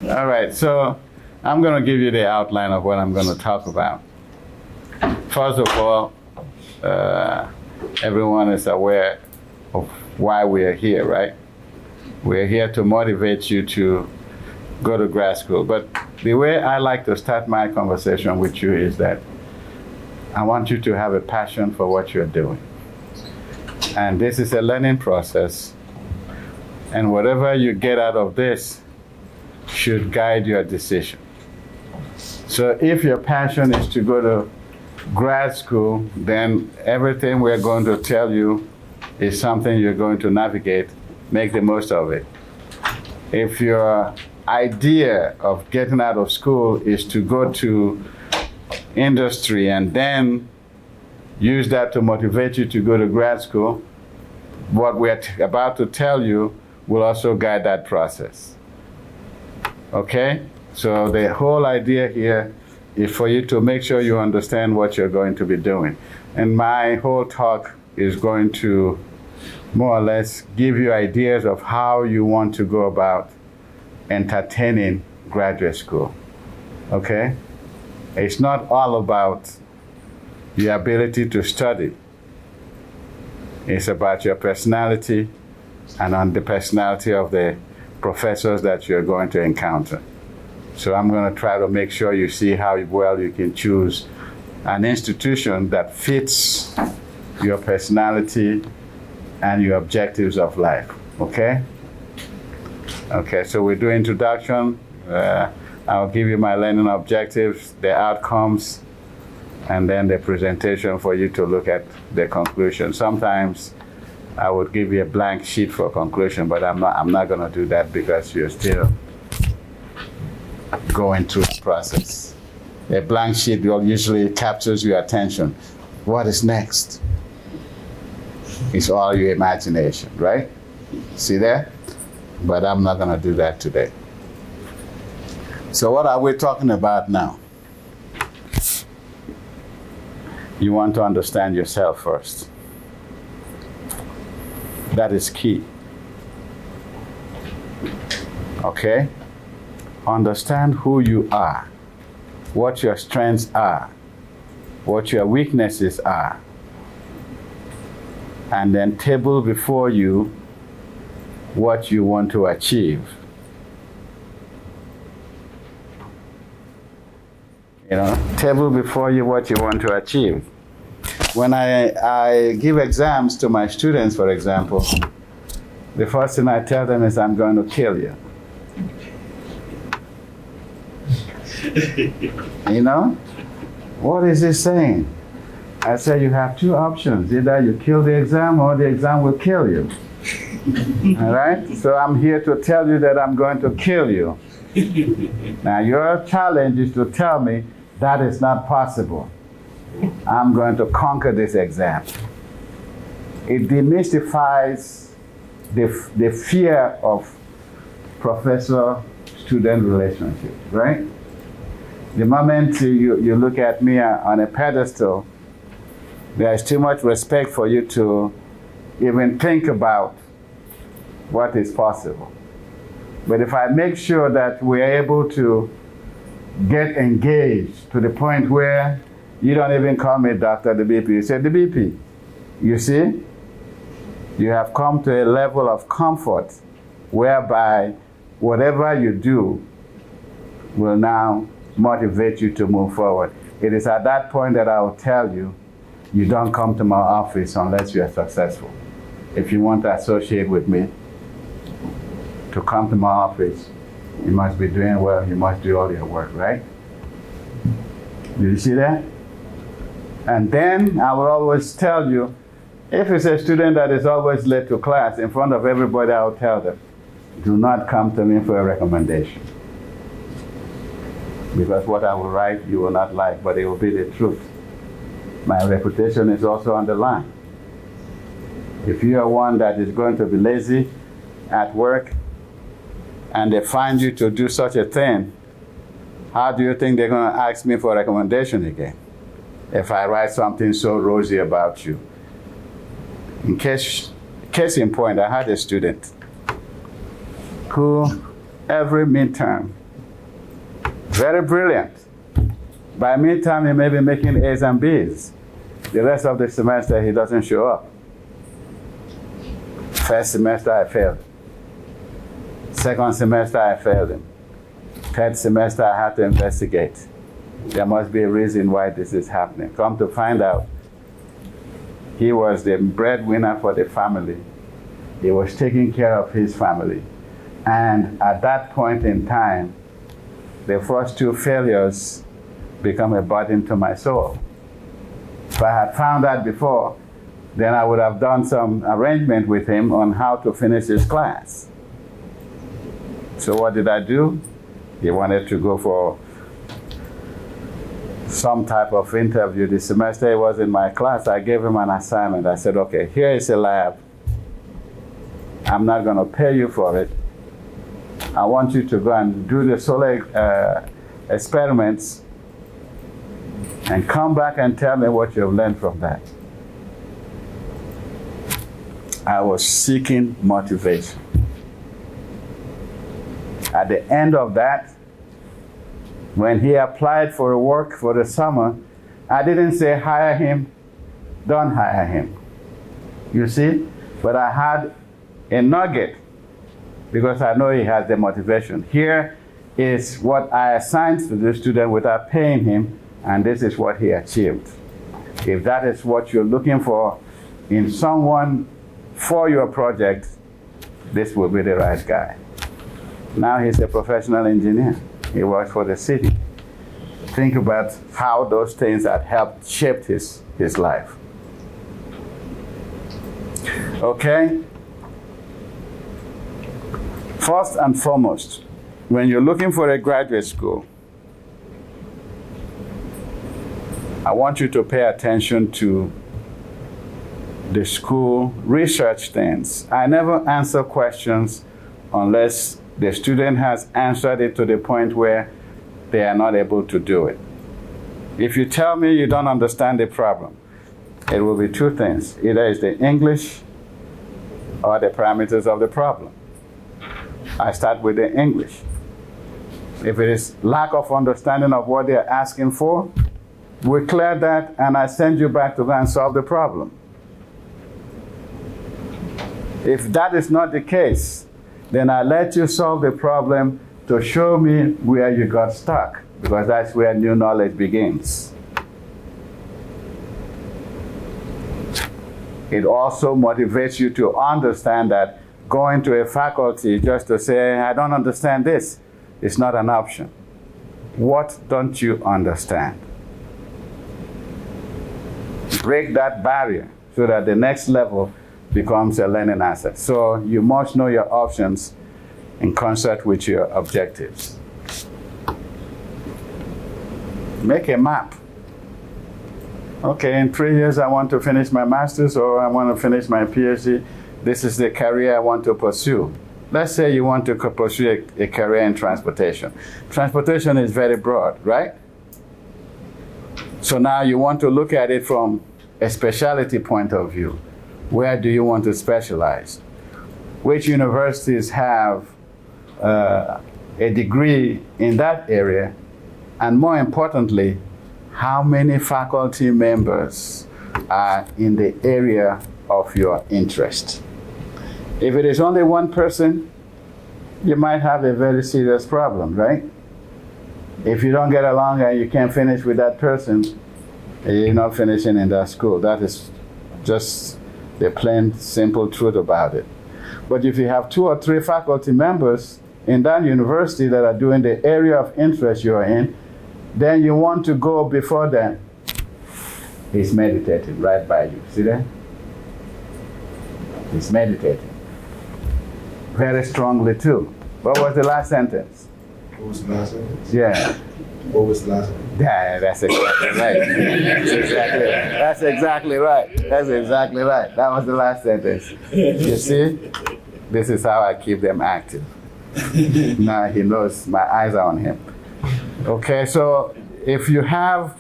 All right, so I'm going to give you the outline of what I'm going to talk about. First of all, everyone is aware of why we are here, right? We're here to motivate you to go to grad school. But the way I like to start my conversation with you is that I want you to have a passion for what you're doing. And this is a learning process. And whatever you get out of this should guide your decision. So if your passion is to go to grad school, then everything we're going to tell you is something you're going to navigate, make the most of it. If your idea of getting out of school is to go to industry and then use that to motivate you to go to grad school, what we're about to tell you will also guide that process. Okay? So the whole idea here is for you to make sure you understand what you're going to be doing. And my whole talk is going to more or less give you ideas of how you want to go about entertaining graduate school. Okay? It's not all about your ability to study. It's about your personality and on the personality of the professors that you're going to encounter. So I'm going to try to make sure you see how well you can choose an institution that fits your personality and your objectives of life, okay? Okay, so we do introduction. I'll give you my learning objectives, the outcomes, and then the presentation for you to look at the conclusion. Sometimes I would give you a blank sheet for conclusion, but I'm not going to do that because you're still going through the process. A blank sheet usually captures your attention. What is next? It's all your imagination, right? See there? But I'm not going to do that today. So what are we talking about now? You want to understand yourself first. That is key. Okay? Understand who you are, what your strengths are, what your weaknesses are, and then table before you what you want to achieve. You know, table before you what you want to achieve. When I give exams to my students, for example, the first thing I tell them is, I'm going to kill you. You know? What is he saying? I say you have two options. Either you kill the exam or the exam will kill you. All right? So I'm here to tell you that I'm going to kill you. Now your challenge is to tell me that is not possible. I'm going to conquer this exam. It demystifies the fear of professor-student relationships, right? The moment you look at me on a pedestal, there is too much respect for you to even think about what is possible. But if I make sure that we're able to get engaged to the point where you don't even call me Dr. Dabipi, you say Dabipi, you see? You have come to a level of comfort whereby whatever you do will now motivate you to move forward. It is at that point that I will tell you, you don't come to my office unless you are successful. If you want to associate with me, to come to my office, you must be doing well, you must do all your work, right? Did you see that? And then I will always tell you, if it's a student that is always late to class, in front of everybody, I will tell them, do not come to me for a recommendation. Because what I will write, you will not like, but it will be the truth. My reputation is also on the line. If you are one that is going to be lazy at work, and they find you to do such a thing, how do you think they're going to ask me for a recommendation again? If I write something so rosy about you. Case in point, I had a student who every midterm Very brilliant. By midterm, he may be making A's and B's. The rest of the semester, he doesn't show up. First semester, I failed. Second semester, I failed him. Third semester, I had to investigate. There must be a reason why this is happening. Come to find out, he was the breadwinner for the family. He was taking care of his family. And at that point in time, the first two failures become a burden to my soul. If I had found that before, then I would have done some arrangement with him on how to finish his class. So what did I do? He wanted to go for some type of interview. The semester he was in my class, I gave him an assignment. I said, okay, here is a lab. I'm not going to pay you for it. I want you to go and do the solar experiments and come back and tell me what you've learned from that. I was seeking motivation. At the end of that, when he applied for work for the summer, I didn't say hire him, don't hire him. You see? But I had a nugget because I know he has the motivation. Here is what I assigned to the student without paying him, and this is what he achieved. If that is what you're looking for in someone for your project, this will be the right guy. Now he's a professional engineer. He works for the city. Think about how those things had helped shape his life. Okay? First and foremost, when you're looking for a graduate school, I want you to pay attention to the school research things. I never answer questions unless the student has answered it to the point where they are not able to do it. If you tell me you don't understand the problem, it will be two things. Either it's the English or the parameters of the problem. I start with the English. If it is lack of understanding of what they're asking for, we clear that and I send you back to go and solve the problem. If that is not the case, then I let you solve the problem to show me where you got stuck, because that's where new knowledge begins. It also motivates you to understand that going to a faculty just to say, I don't understand this, is not an option. What don't you understand? Break that barrier so that the next level becomes a learning asset. So you must know your options in concert with your objectives. Make a map. Okay, in 3 years I want to finish my master's or I want to finish my PhD. This is the career I want to pursue. Let's say you want to pursue a career in transportation. Transportation is very broad, right? So now you want to look at it from a specialty point of view. Where do you want to specialize? Which universities have a degree in that area? And more importantly, how many faculty members are in the area of your interest? If it is only one person, you might have a very serious problem, right? If you don't get along and you can't finish with that person, you're not finishing in that school. That is just the plain, simple truth about it. But if you have 2 or 3 faculty members in that university that are doing the area of interest you're in, then you want to go before them. He's meditating right by you. See that? He's meditating. Very strongly too. What was the last sentence? What was the last sentence? Yeah. What was the last sentence? Yeah, that's exactly right. That's exactly right. That's exactly right. That was the last sentence. You see? This is how I keep them active. Now he knows my eyes are on him. Okay, so if you have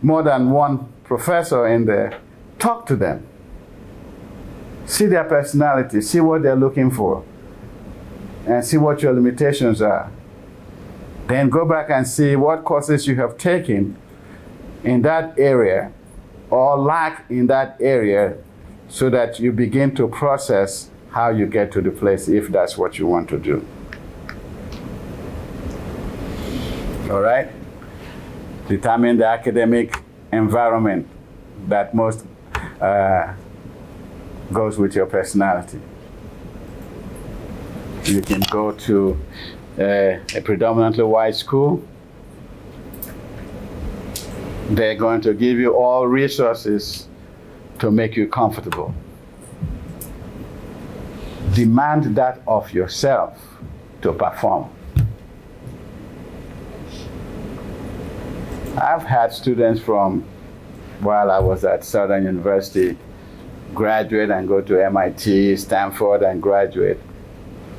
more than one professor in there, talk to them. See their personality, see what they're looking for, and see what your limitations are. Then go back and see what courses you have taken in that area or lack in that area, so that you begin to process how you get to the place, if that's what you want to do. All right? Determine the academic environment that most goes with your personality. You can go to a predominantly white school. They're going to give you all resources to make you comfortable. Demand that of yourself to perform. I've had students from, while I was at Southern University, graduate and go to MIT, Stanford and graduate.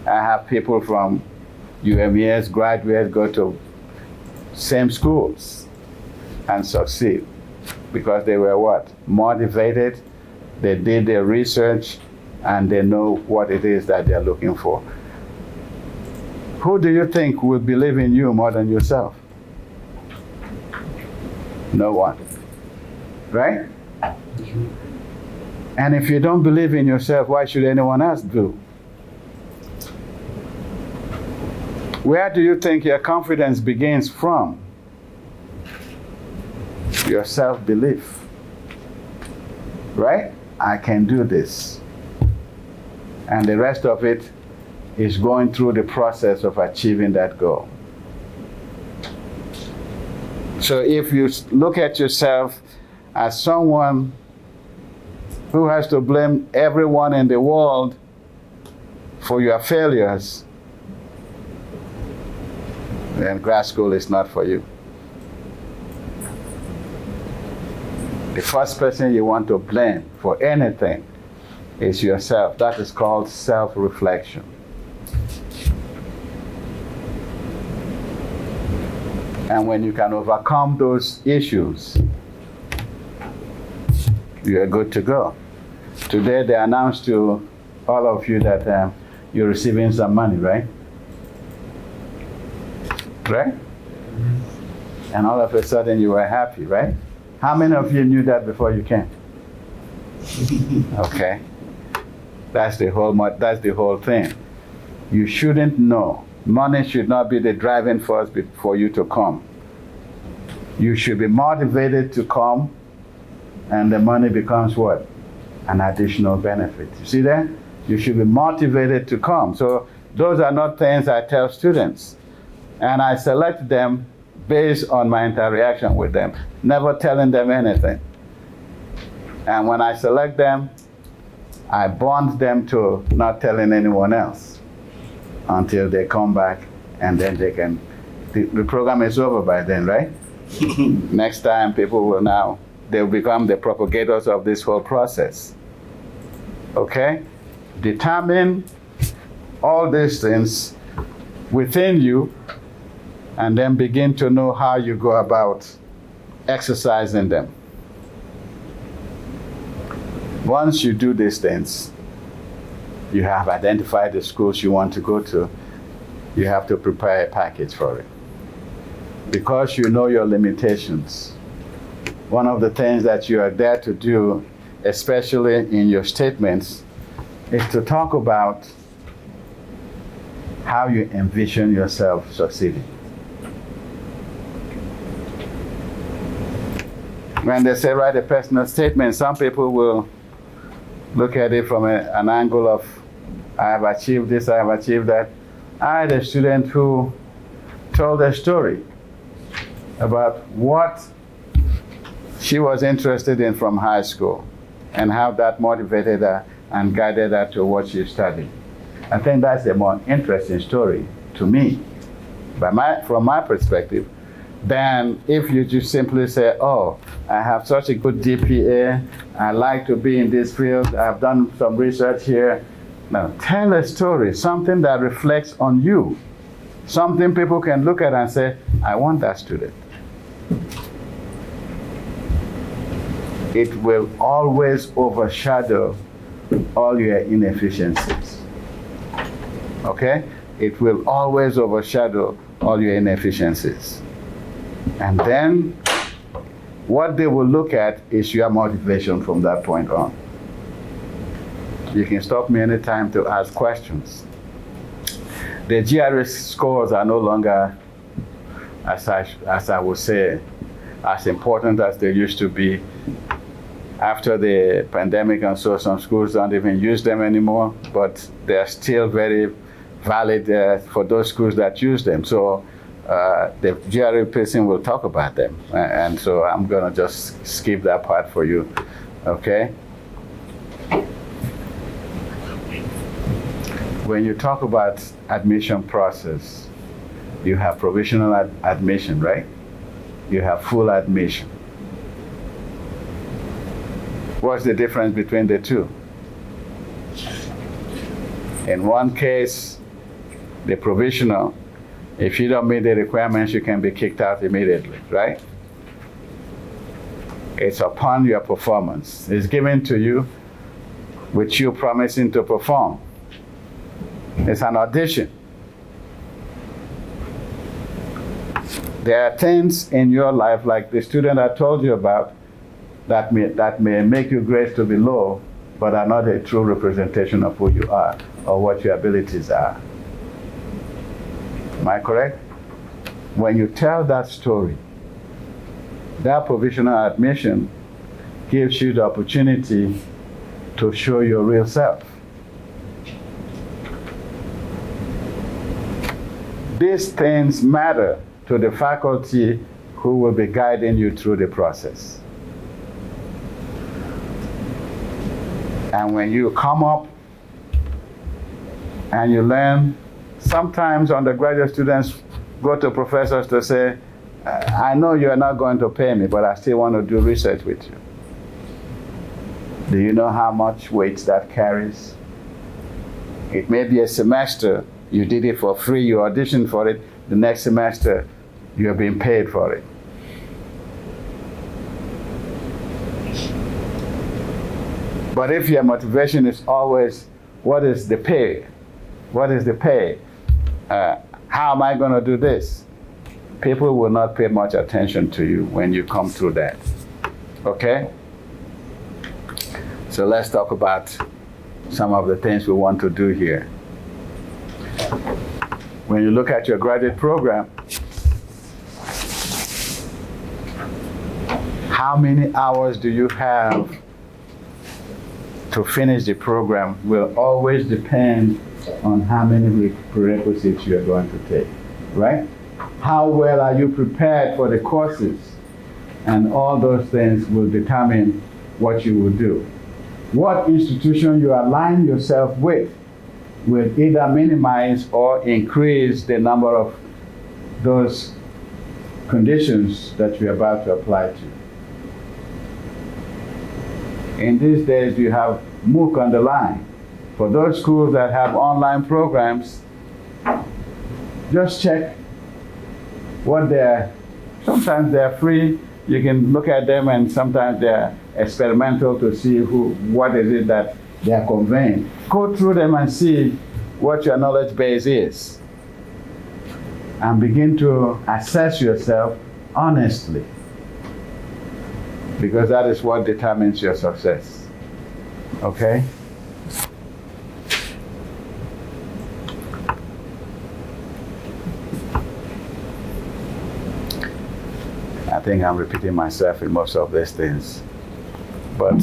I have people from UMES graduate, go to same schools and succeed, because they were what? Motivated, they did their research, and they know what it is that they're looking for. Who do you think will believe in you more than yourself? No one. Right? And if you don't believe in yourself, why should anyone else do? Where do you think your confidence begins from? Your self-belief. Right? I can do this. And the rest of it is going through the process of achieving that goal. So if you look at yourself as someone who has to blame everyone in the world for your failures, then grad school is not for you. The first person you want to blame for anything is yourself. That is called self-reflection. And when you can overcome those issues, you are good to go. Today they announced to all of you that you're receiving some money, right? Right? And all of a sudden you were happy, right? How many of you knew that before you came? Okay. That's the whole thing. You shouldn't know. Money should not be the driving force for you to come. You should be motivated to come, and the money becomes what? An additional benefit. You see that? You should be motivated to come. So those are not things I tell students. And I select them based on my interaction with them, never telling them anything. And when I select them, I bond them to not telling anyone else until they come back, and then they can, the program is over by then, right? Next time people will they'll become the propagators of this whole process. Okay? Determine all these things within you, and then begin to know how you go about exercising them. Once you do these things, you have identified the schools you want to go to, you have to prepare a package for it. Because you know your limitations, one of the things that you are there to do, especially in your statements, is to talk about how you envision yourself succeeding. When they say write a personal statement, some people will look at it from an angle of, I have achieved this, I have achieved that. I had a student who told a story about what she was interested in from high school and how that motivated her and guided her to what she studied. I think that's a more interesting story to me, from my perspective, than if you just simply say, oh, I have such a good GPA, I like to be in this field, I've done some research here. Now, tell a story, something that reflects on you, something people can look at and say, I want that student. It will always overshadow all your inefficiencies. Okay? It will always overshadow all your inefficiencies. And then what they will look at is your motivation from that point on. You can stop me anytime to ask questions. The GRE scores are no longer, as I would say, as important as they used to be. After the pandemic and so, some schools don't even use them anymore, but they're still very valid for those schools that use them. So the GRE person will talk about them. And so I'm gonna just skip that part for you, okay? When you talk about admission process, you have provisional admission, right? You have full admission. What's the difference between the two? In one case, the provisional, if you don't meet the requirements, you can be kicked out immediately, right? It's upon your performance. It's given to you with you promising to perform. It's an audition. There are things in your life, like the student I told you about, that may make you grades to be low, but are not a true representation of who you are or what your abilities are. Am I correct? When you tell that story, that provisional admission gives you the opportunity to show your real self. These things matter to the faculty who will be guiding you through the process. And when you come up and you learn, sometimes undergraduate students go to professors to say, I know you're not going to pay me, but I still want to do research with you. Do you know how much weight that carries? It may be a semester, you did it for free, you auditioned for it, the next semester, you're being paid for it. But if your motivation is always, what is the pay? What is the pay? How am I going to do this? People will not pay much attention to you when you come through that. Okay? So let's talk about some of the things we want to do here. When you look at your graduate program, how many hours do you have to finish the program will always depend on how many prerequisites you are going to take, right? How well are you prepared for the courses? And all those things will determine what you will do. What institution you align yourself with will either minimize or increase the number of those conditions that you're about to apply to. In these days, you have MOOC on the line. For those schools that have online programs, just check what sometimes they're free. You can look at them, and sometimes they're experimental to see what is it that they're conveying. Go through them and see what your knowledge base is. And begin to assess yourself honestly, because that is what determines your success. Okay? I think I'm repeating myself in most of these things. But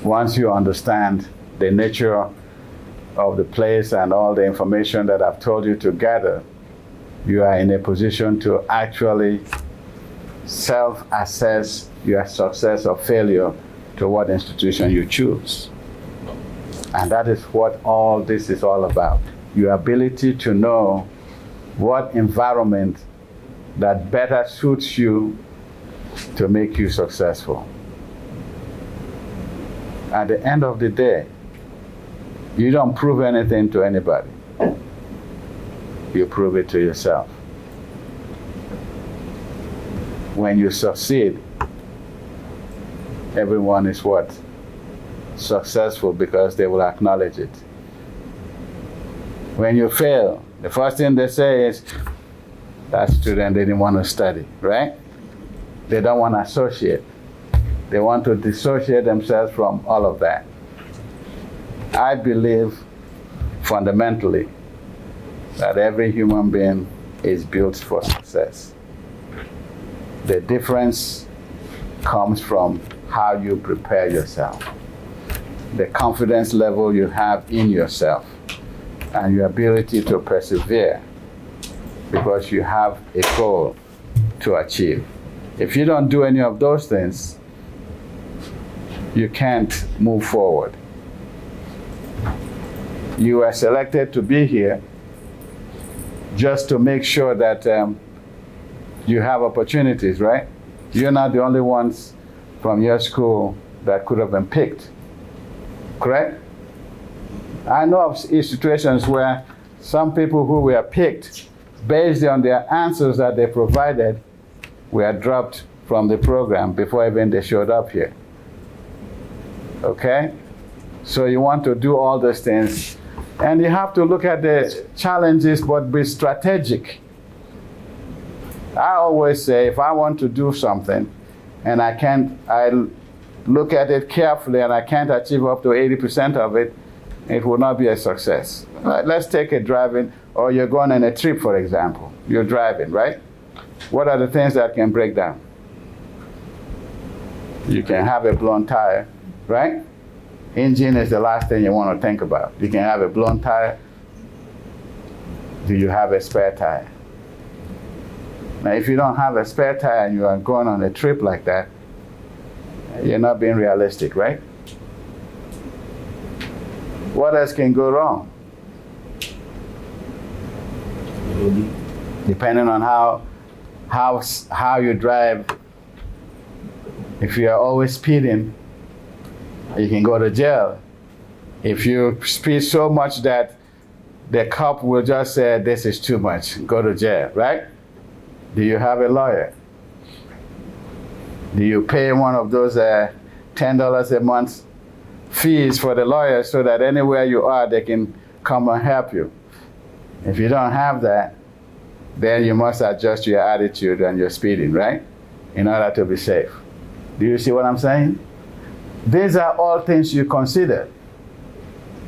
once you understand the nature of the place and all the information that I've told you to gather, you are in a position to actually self-assess your success or failure to what institution you choose. And that is what all this is all about. Your ability to know what environment that better suits you to make you successful. At the end of the day, you don't prove anything to anybody. You prove it to yourself. When you succeed, everyone is what? Successful, because they will acknowledge it. When you fail, the first thing they say is, that student didn't want to study, right? They don't want to associate. They want to dissociate themselves from all of that. I believe fundamentally that every human being is built for success. The difference comes from how you prepare yourself, the confidence level you have in yourself, and your ability to persevere because you have a goal to achieve. If you don't do any of those things, you can't move forward. You were selected to be here just to make sure that you have opportunities, right? You're not the only ones from your school that could have been picked, correct? I know of situations where some people who were picked based on their answers that they provided were dropped from the program before even they showed up here. Okay? So you want to do all those things, and you have to look at the challenges but be strategic. I always say if I want to do something and I look at it carefully and I can't achieve up to 80% of it, it will not be a success. Let's take a driving, or you're going on a trip, for example. You're driving, right? What are the things that can break down? You can have a blown tire, right? Engine is the last thing you want to think about. You can have a blown tire. Do you have a spare tire? Now, if you don't have a spare tire and you are going on a trip like that, you're not being realistic, right? What else can go wrong? Depending on how you drive, if you are always speeding, you can go to jail. If you speed so much that the cop will just say, this is too much, go to jail, right? Do you have a lawyer? Do you pay one of those $10 a month fees for the lawyer so that anywhere you are, they can come and help you? If you don't have that, then you must adjust your attitude and your speeding, right? In order to be safe. Do you see what I'm saying? These are all things you consider.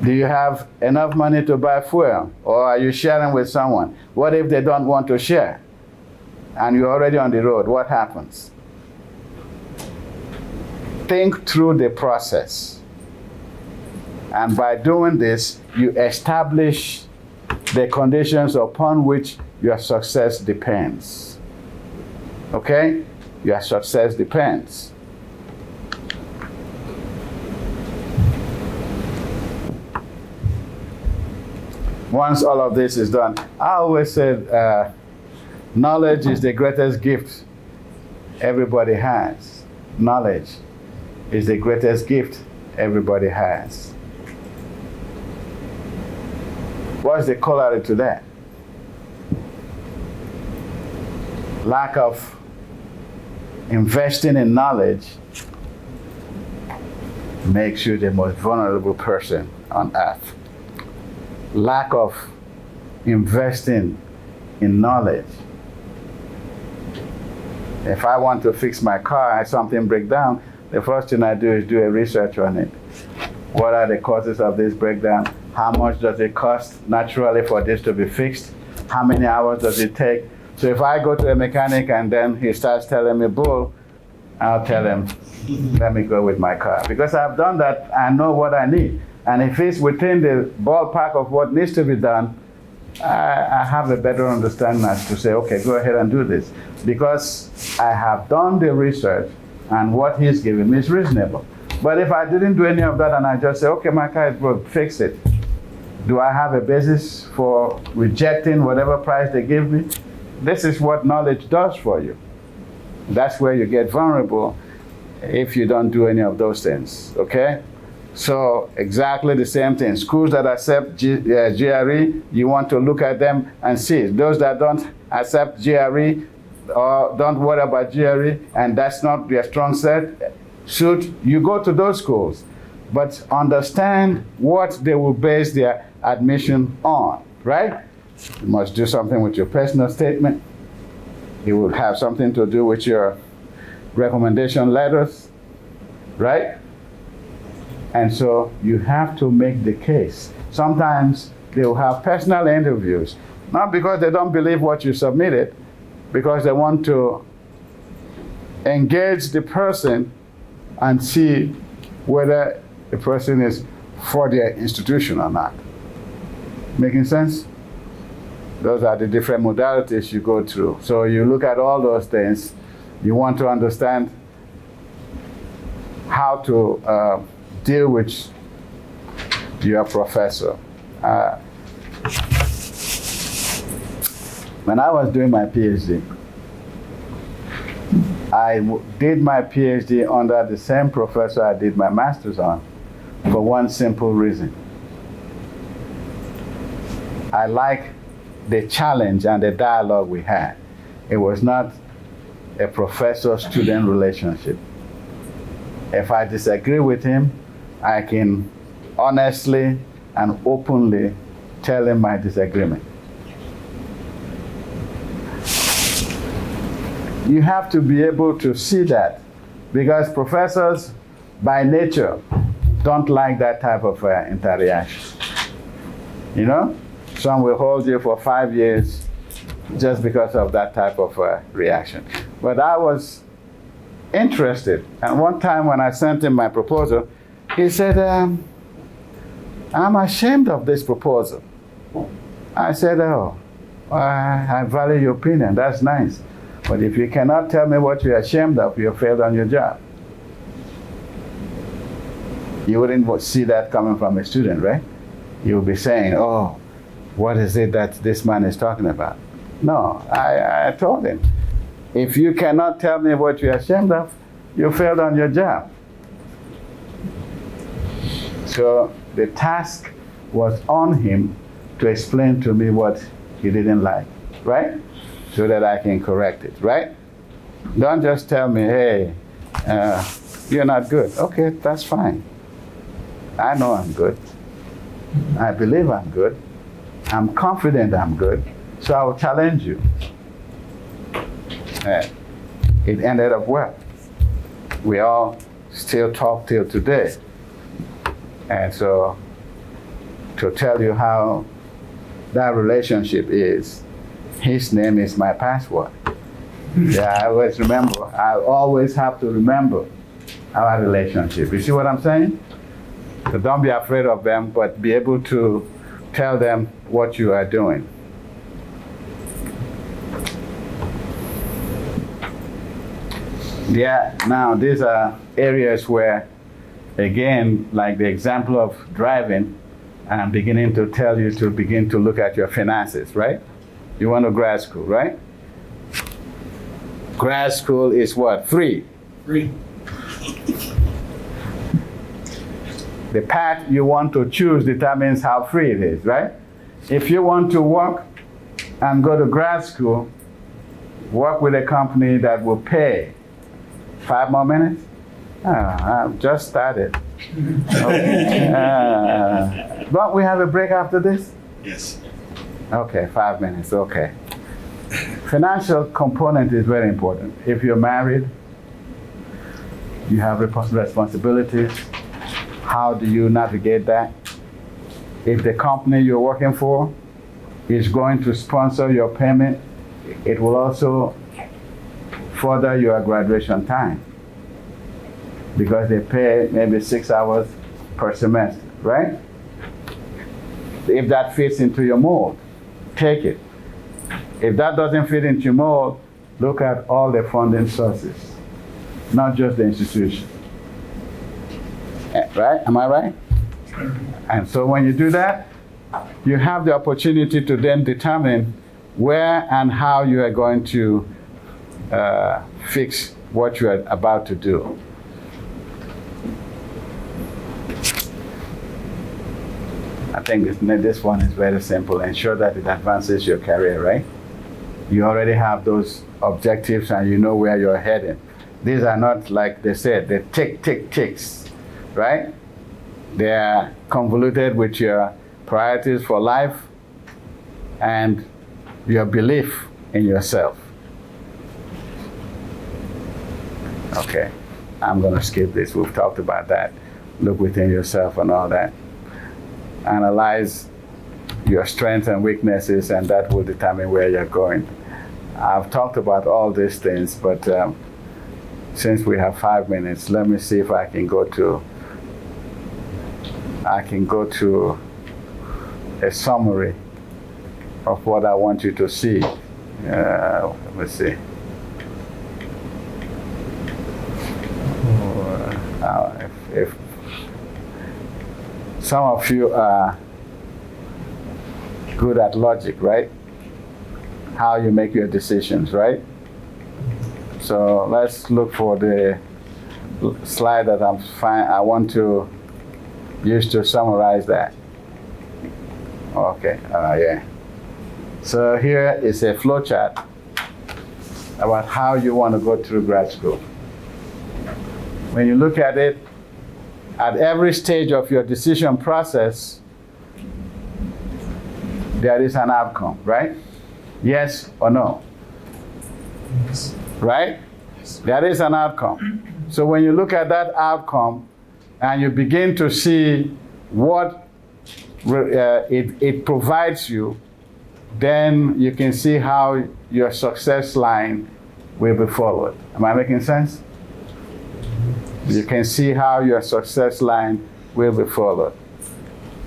Do you have enough money to buy fuel? Or are you sharing with someone? What if they don't want to share? And you're already on the road, what happens? Think through the process. And by doing this, you establish the conditions upon which your success depends. Okay? Your success depends. Once all of this is done, I always said, knowledge is the greatest gift everybody has. Knowledge is the greatest gift everybody has. What's the corollary to that? Lack of investing in knowledge makes you the most vulnerable person on earth. Lack of investing in knowledge. If I want to fix my car and something breaks down, the first thing I do is do a research on it. What are the causes of this breakdown? How much does it cost naturally for this to be fixed? How many hours does it take? So if I go to a mechanic and then he starts telling me bull, I'll tell him, let me go with my car. Because I've done that, I know what I need. And if it's within the ballpark of what needs to be done, I have a better understanding as to say, okay, go ahead and do this. Because I have done the research and what he's giving me is reasonable. But if I didn't do any of that and I just say, okay, my car is broke, fix it. Do I have a basis for rejecting whatever price they give me? This is what knowledge does for you. That's where you get vulnerable if you don't do any of those things, okay? So exactly the same thing. Schools that accept GRE, you want to look at them and see. Those that don't accept GRE or don't worry about GRE and that's not their strong suit, you go to those schools. But understand what they will base their admission on, right? You must do something with your personal statement. It would have something to do with your recommendation letters, right? And so you have to make the case. Sometimes they will have personal interviews, not because they don't believe what you submitted, because they want to engage the person and see whether the person is for their institution or not. Making sense? Those are the different modalities you go through. So you look at all those things. You want to understand how to deal with your professor. When I was doing my PhD, I did my PhD under the same professor I did my master's on for one simple reason. I like the challenge and the dialogue we had. It was not a professor-student relationship. If I disagree with him, I can honestly and openly tell him my disagreement. You have to be able to see that, because professors by nature don't like that type of interaction. You know, some will hold you for 5 years just because of that type of reaction. But I was interested, and one time when I sent him my proposal, he said, I'm ashamed of this proposal. I said, oh, I value your opinion, that's nice. But if you cannot tell me what you're ashamed of, you failed on your job. You wouldn't see that coming from a student, right? You would be saying, oh, what is it that this man is talking about? No, I told him, if you cannot tell me what you're ashamed of, you failed on your job. So the task was on him to explain to me what he didn't like, right? So that I can correct it, right? Don't just tell me, hey, you're not good. Okay, that's fine. I know I'm good. I believe I'm good. I'm confident I'm good. So I will challenge you. It ended up well. We all still talk till today. And so to tell you how that relationship is, his name is my password. Yeah, I always remember. I always have to remember our relationship. You see what I'm saying? So don't be afraid of them, but be able to tell them what you are doing. Yeah, now these are areas where, again, like the example of driving, I'm beginning to tell you to begin to look at your finances, right? You want to grad school, right? Grad school is what? Free. Free. The path you want to choose determines how free it is, right? If you want to work and go to grad school, work with a company that will pay. 5 more minutes? I've just started. Okay. Don't we have a break after this? Yes. Okay, 5 minutes, okay. Financial component is very important. If you're married, you have responsibilities. How do you navigate that? If the company you're working for is going to sponsor your payment, it will also further your graduation time, because they pay maybe 6 hours per semester, right? If that fits into your mold, take it. If that doesn't fit into your mold, look at all the funding sources, not just the institution. Right? Am I right? And so when you do that, you have the opportunity to then determine where and how you are going to fix what you are about to do. I think this one is very simple. Ensure that it advances your career, right? You already have those objectives and you know where you're heading. These are not, like they said, the ticks, right? They are convoluted with your priorities for life and your belief in yourself. Okay, I'm going to skip this. We've talked about that. Look within yourself and all that. Analyze your strengths and weaknesses, and that will determine where you're going. I've talked about all these things, but since we have 5 minutes, let me see if I can go to a summary of what I want you to see. Let me see. If some of you are good at logic, right? How you make your decisions, right? So let's look for the slide that I want to use to summarize that. Okay, yeah. So here is a flow chart about how you want to go through grad school. When you look at it, at every stage of your decision process, there is an outcome, right? Yes or no? Yes. Right? Yes. There is an outcome. So when you look at that outcome and you begin to see what it provides you, then you can see how your success line will be followed. Am I making sense? You can see how your success line will be followed.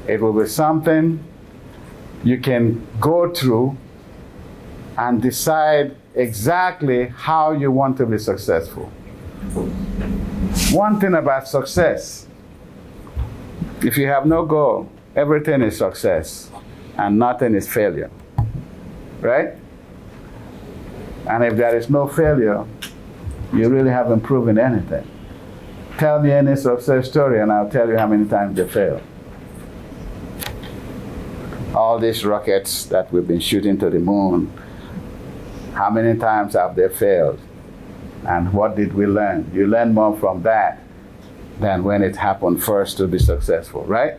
It will be something you can go through and decide exactly how you want to be successful. One thing about success, if you have no goal, everything is success and nothing is failure, right? And if there is no failure, you really haven't proven anything. Tell me any success story and I'll tell you how many times they failed. All these rockets that we've been shooting to the moon, how many times have they failed? And what did we learn? You learn more from that than when it happened first to be successful, right?